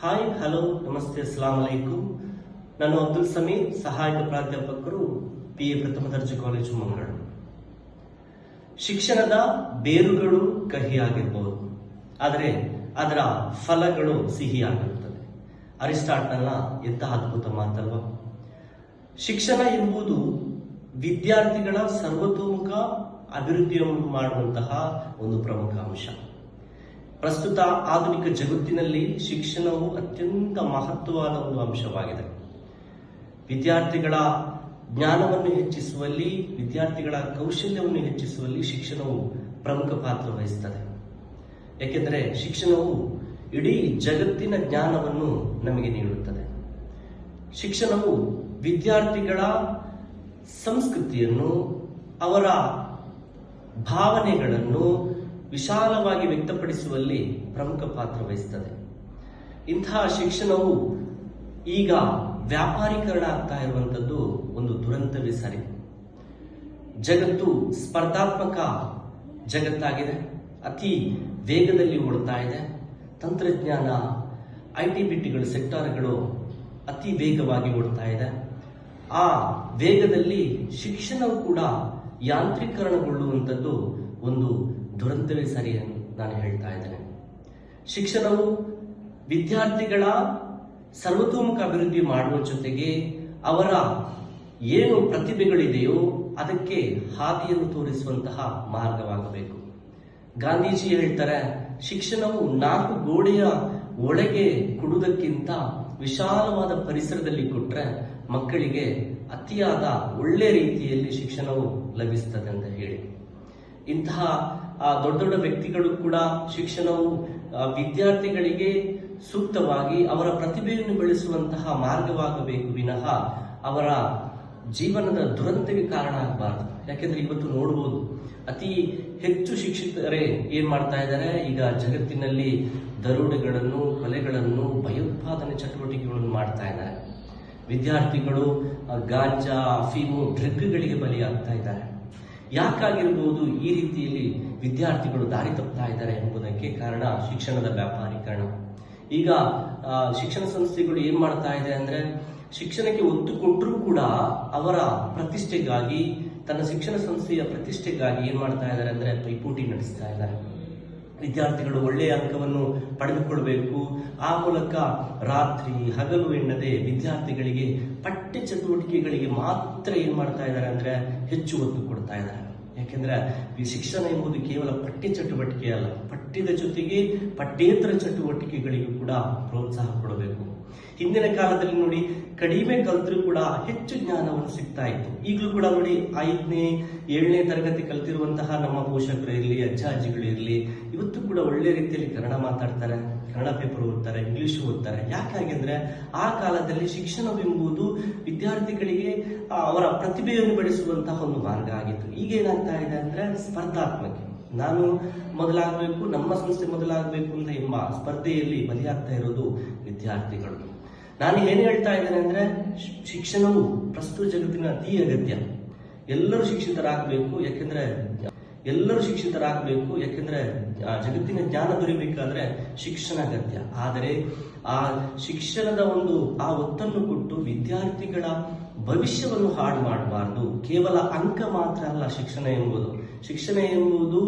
Hi hello ನಮಸ್ತೆ ಅಸ್ಸಲಾಂ ಅಲೈಕುಂ. ನಾನು ಅಬ್ದುಲ್ ಸಮೀರ್, ಸಹಾಯಕ ಪ್ರಾಧ್ಯಾಪಕರು PA ಪ್ರಥಮ ದರ್ಜೆ ಕಾಲೇಜು ಮಂಗಳೂರು. ಶಿಕ್ಷಣದ ಬೇರುಗಳು ಕಹಿಯಾಗಿರಬಹುದು, ಆದರೆ ಅದರ ಫಲಗಳು ಸಿಹಿಯಾಗಿರುತ್ತದೆ. ಅರಿಸ್ಟಾಟಲ್ನ ಎಂತಹ ಅದ್ಭುತ ಮಾತಲ್ವ. ಶಿಕ್ಷಣ ಎಂಬುದು ವಿದ್ಯಾರ್ಥಿಗಳ ಸರ್ವತೋಮುಖ ಅಭಿವೃದ್ಧಿಯನ್ನು ಮಾಡುವಂತಹ ಒಂದು ಪ್ರಮುಖ ಅಂಶ. ಪ್ರಸ್ತುತ ಆಧುನಿಕ ಜಗತ್ತಿನಲ್ಲಿ ಶಿಕ್ಷಣವು ಅತ್ಯಂತ ಮಹತ್ವವಾದ ಒಂದು ಅಂಶವಾಗಿದೆ. ವಿದ್ಯಾರ್ಥಿಗಳ ಜ್ಞಾನವನ್ನು ಹೆಚ್ಚಿಸುವಲ್ಲಿ, ವಿದ್ಯಾರ್ಥಿಗಳ ಕೌಶಲ್ಯವನ್ನು ಹೆಚ್ಚಿಸುವಲ್ಲಿ ಶಿಕ್ಷಣವು ಪ್ರಮುಖ ಪಾತ್ರ ವಹಿಸುತ್ತದೆ. ಏಕೆಂದರೆ ಶಿಕ್ಷಣವು ಇಡೀ ಜಗತ್ತಿನ ಜ್ಞಾನವನ್ನು ನಮಗೆ ನೀಡುತ್ತದೆ. ಶಿಕ್ಷಣವು ವಿದ್ಯಾರ್ಥಿಗಳ ಸಂಸ್ಕೃತಿಯನ್ನು, ಅವರ ಭಾವನೆಗಳನ್ನು ವಿಶಾಲವಾಗಿ ವ್ಯಕ್ತಪಡಿಸುವಲ್ಲಿ ಪ್ರಮುಖ ಪಾತ್ರ ವಹಿಸುತ್ತದೆ. ಇಂತಹ ಶಿಕ್ಷಣವು ಈಗ ವ್ಯಾಪಾರೀಕರಣ ಆಗ್ತಾ ಇರುವಂತದ್ದು ಒಂದು ದುರಂತವೇ ಸರಿ. ಜಗತ್ತು ಸ್ಪರ್ಧಾತ್ಮಕ ಜಗತ್ತಾಗಿದೆ, ಅತಿ ವೇಗದಲ್ಲಿ ಓಡ್ತಾ ಇದೆ. ತಂತ್ರಜ್ಞಾನ, IT-BTಗಳು, ಸೆಕ್ಟಾರ್ಗಳು ಅತಿ ವೇಗವಾಗಿ ಓಡ್ತಾ ಇದೆ. ಆ ವೇಗದಲ್ಲಿ ಶಿಕ್ಷಣವು ಕೂಡ ಯಾಂತ್ರೀಕರಣಗೊಳ್ಳುವಂಥದ್ದು ಒಂದು ದುರಂತವೇ ಸರಿ ಎಂದು ನಾನು ಹೇಳ್ತಾ ಇದ್ದೇನೆ. ಶಿಕ್ಷಣವು ವಿದ್ಯಾರ್ಥಿಗಳ ಸರ್ವತೋಮುಖ ಅಭಿವೃದ್ಧಿ ಮಾಡುವ ಜೊತೆಗೆ ಅವರ ಏನು ಪ್ರತಿಭೆಗಳಿದೆಯೋ ಅದಕ್ಕೆ ಹಾದಿಯನ್ನು ತೋರಿಸುವಂತಹ ಮಾರ್ಗವಾಗಬೇಕು. ಗಾಂಧೀಜಿ ಹೇಳ್ತಾರೆ, ಶಿಕ್ಷಣವು 4 ಗೋಡೆಯ ಒಳಗೆ ಕೊಡುವುದಕ್ಕಿಂತ ವಿಶಾಲವಾದ ಪರಿಸರದಲ್ಲಿ ಕೊಟ್ಟರೆ ಮಕ್ಕಳಿಗೆ ಅತಿಯಾದ ಒಳ್ಳೆ ರೀತಿಯಲ್ಲಿ ಶಿಕ್ಷಣವು ಲಭಿಸುತ್ತದೆ ಅಂತ ಹೇಳಿ. ಇಂತಹ ದೊಡ್ಡ ದೊಡ್ಡ ವ್ಯಕ್ತಿಗಳು ಕೂಡ ಶಿಕ್ಷಣವು ವಿದ್ಯಾರ್ಥಿಗಳಿಗೆ ಸೂಕ್ತವಾಗಿ ಅವರ ಪ್ರತಿಭೆಯನ್ನು ಬೆಳೆಸುವಂತಹ ಮಾರ್ಗವಾಗಬೇಕು ವಿನಃ ಅವರ ಜೀವನದ ದುರಂತಕ್ಕೆ ಕಾರಣ ಆಗಬಾರದು. ಯಾಕೆಂದ್ರೆ ಇವತ್ತು ನೋಡಬಹುದು, ಅತಿ ಹೆಚ್ಚು ಶಿಕ್ಷಿತರೇ ಏನ್ ಮಾಡ್ತಾ ಇದ್ದಾರೆ, ಈಗ ಜಗತ್ತಿನಲ್ಲಿ ದರೋಡೆಗಳನ್ನು, ಕೊಲೆಗಳನ್ನು, ಭಯೋತ್ಪಾದನೆ ಚಟುವಟಿಕೆಗಳನ್ನು ಮಾಡ್ತಾ ಇದ್ದಾರೆ. ವಿದ್ಯಾರ್ಥಿಗಳು ಗಾಂಜಾ, ಅಫೀಮು, ಡ್ರಗ್ಗಳಿಗೆ ಬಲಿಯಾಗ್ತಾ ಇದ್ದಾರೆ. ಯಾಕಾಗಿರ್ಬೋದು ಈ ರೀತಿಯಲ್ಲಿ ವಿದ್ಯಾರ್ಥಿಗಳು ದಾರಿ ತಪ್ತಾ ಇದ್ದಾರೆ ಎಂಬುದಕ್ಕೆ ಕಾರಣ ಶಿಕ್ಷಣದ ವ್ಯಾಪಾರೀಕರಣ. ಈಗ ಶಿಕ್ಷಣ ಸಂಸ್ಥೆಗಳು ಏನ್ ಮಾಡ್ತಾ ಇದೆ ಅಂದ್ರೆ, ಶಿಕ್ಷಣಕ್ಕೆ ಒತ್ತು ಕೊಟ್ಟರೂ ಕೂಡ ಅವರ ಪ್ರತಿಷ್ಠೆಗಾಗಿ, ತನ್ನ ಶಿಕ್ಷಣ ಸಂಸ್ಥೆಯ ಪ್ರತಿಷ್ಠೆಗಾಗಿ ಏನ್ ಮಾಡ್ತಾ ಇದ್ದಾರೆ ಅಂದ್ರೆ ಪೈಪೋಟಿ ನಡೆಸ್ತಾ ಇದ್ದಾರೆ. ವಿದ್ಯಾರ್ಥಿಗಳು ಒಳ್ಳೆಯ ಅಂಕವನ್ನು ಪಡೆದುಕೊಳ್ಬೇಕು, ಆ ಮೂಲಕ ರಾತ್ರಿ ಹಗಲು ಎನ್ನದೆ ವಿದ್ಯಾರ್ಥಿಗಳಿಗೆ ಪಠ್ಯ ಚಟುವಟಿಕೆಗಳಿಗೆ ಮಾತ್ರ ಏನ್ ಮಾಡ್ತಾ ಇದ್ದಾರೆ ಅಂದ್ರೆ ಹೆಚ್ಚು ಒತ್ತು ಕೊಡ್ತಾ ಇದ್ದಾರೆ. ಯಾಕೆಂದ್ರೆ ಈ ಶಿಕ್ಷಣ ಎಂಬುದು ಕೇವಲ ಪಠ್ಯ ಚಟುವಟಿಕೆ ಅಲ್ಲ, ಪಠ್ಯದ ಜೊತೆಗೆ ಪಠ್ಯೇತರ ಚಟುವಟಿಕೆಗಳಿಗೂ ಕೂಡ ಪ್ರೋತ್ಸಾಹ ಕೊಡಬೇಕು. ಹಿಂದಿನ ಕಾಲದಲ್ಲಿ ನೋಡಿ, ಕಡಿಮೆ ಕಲ್ತರೂ ಕೂಡ ಹೆಚ್ಚು ಜ್ಞಾನವನ್ನು ಸಿಗ್ತಾ ಇತ್ತು. ಈಗಲೂ ಕೂಡ ನೋಡಿ, 5ನೇ 7ನೇ ತರಗತಿ ಕಲ್ತಿರುವಂತಹ ನಮ್ಮ ಪೋಷಕರು ಇರಲಿ, ಅಜ್ಜ ಅಜ್ಜಿಗಳು ಇರಲಿ, ಇವತ್ತು ಕೂಡ ಒಳ್ಳೆ ರೀತಿಯಲ್ಲಿ ಕನ್ನಡ ಮಾತಾಡ್ತಾರೆ, ಕನ್ನಡ ಪೇಪರ್ ಓದ್ತಾರೆ, ಇಂಗ್ಲಿಷ್ ಓದ್ತಾರೆ. ಯಾಕಾಗೆಂದ್ರೆ ಆ ಕಾಲದಲ್ಲಿ ಶಿಕ್ಷಣವೆಂಬುದು ವಿದ್ಯಾರ್ಥಿಗಳಿಗೆ ಅವರ ಪ್ರತಿಭೆಯನ್ನು ಬೆಳೆಸುವಂತಹ ಒಂದು ಮಾರ್ಗ ಆಗಿತ್ತು. ಈಗ ಏನಾಗ್ತಾ ಇದೆ ಅಂದ್ರೆ ಸ್ಪರ್ಧಾತ್ಮಕ, ನಾನು ಮೊದಲಾಗಬೇಕು, ನಮ್ಮ ಸಂಸ್ಥೆ ಮೊದಲಾಗಬೇಕು ಅಂತ ಎಂಬ ಸ್ಪರ್ಧೆಯಲ್ಲಿ ಬಲಿಯಾಗ್ತಾ ಇರೋದು ವಿದ್ಯಾರ್ಥಿಗಳು. ನಾನು ಏನು ಹೇಳ್ತಾ ಇದ್ದೇನೆ ಅಂದ್ರೆ, ಶಿಕ್ಷಣವು ಪ್ರಸ್ತುತ ಜಗತ್ತಿನ ಅತಿ ಅಗತ್ಯ. ಎಲ್ಲರೂ ಶಿಕ್ಷಿತರಾಗಬೇಕು, ಯಾಕೆಂದ್ರೆ ಜಗತ್ತಿನ ಜ್ಞಾನ ದೊರೆಯಬೇಕಾದ್ರೆ ಶಿಕ್ಷಣ ಅಗತ್ಯ. ಆದರೆ ಆ ಶಿಕ್ಷಣದ ಆ ಒತ್ತನ್ನು ಕೊಟ್ಟು ವಿದ್ಯಾರ್ಥಿಗಳ ಭವಿಷ್ಯವನ್ನು ಹಾಳು ಮಾಡಬಾರದು. ಕೇವಲ ಅಂಕ ಮಾತ್ರ ಅಲ್ಲ ಶಿಕ್ಷಣ ಎಂಬುದು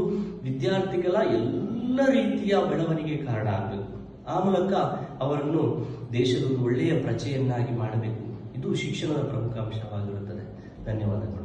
ವಿದ್ಯಾರ್ಥಿಗಳ ಎಲ್ಲ ರೀತಿಯ ಬೆಳವಣಿಗೆ ಕಾರಣ ಆಗಬೇಕು. ಆ ಮೂಲಕ ಅವರನ್ನು ದೇಶದ ಒಂದು ಒಳ್ಳೆಯ ಪ್ರಜೆಯನ್ನಾಗಿ ಮಾಡಬೇಕು. ಇದು ಶಿಕ್ಷಣದ ಪ್ರಮುಖ ಅಂಶವಾಗಿರುತ್ತದೆ. ಧನ್ಯವಾದಗಳು.